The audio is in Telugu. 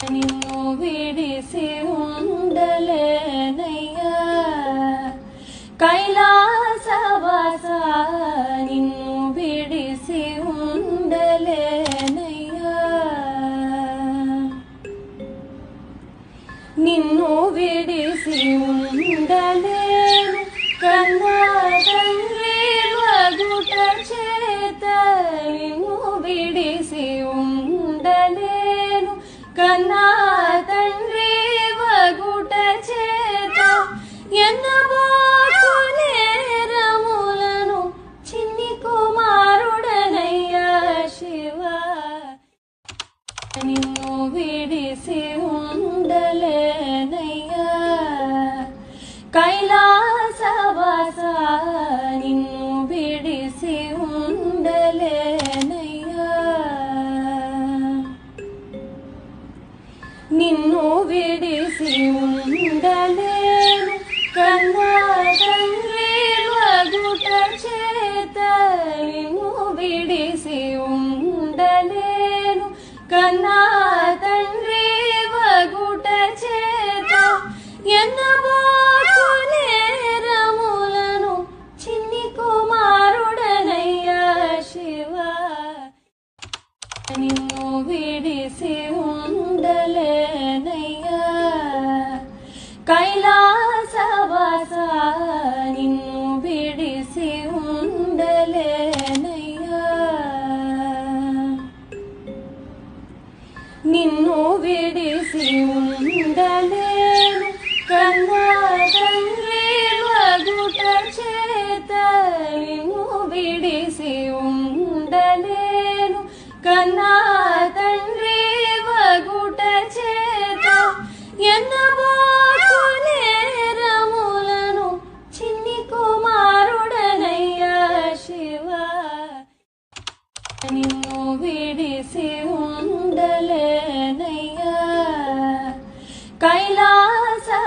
నిన్ను విడిసి ఉండలేనయ్యా కైలాసవాస నిన్ను విడిసి ఉండలేనయ్యా నిన్ను విడిసి ఉండలేను కన్నా తండ్రి వగుట చేత నిన్ను విడిసి ఉండలేను కన్నా తండ్రి వగుట చేత ఎన్నబోకు నేరములను చిన్ని కుమారుడనయ్యా శివ నిన్ను విడిసి ఉండలేనయ్యా కైలాసవాస నిన్ను విడిసి ఉండలేనయ్యా నిన్ను విడిసి ఉండలేను కన్నా తండ్రి వగుట చేత నిన్ను విడిసి ఉండలేను కన్నా తండ్రి వగుట చేత ఎన్నబోకు నేరములను చిన్ని కుమారుడనయ్యా శివ నిన్ను విడిసి ఉండలేనయ్యా కైలాసవాస నిన్ను విడిసి ఉండలేనయ్యా నిన్ను విడిసి ఉండలేను కన్నా తండ్రి వగుట చేత నిన్ను విడిసి ఉండలేను కన్నా తండ్రి వగుట చేత ఎన్నబోకు నేరములను చిన్ని కుమారుడనయ్యా శివ నిన్ను విడిసి ఉండలేనయ్యా కైలా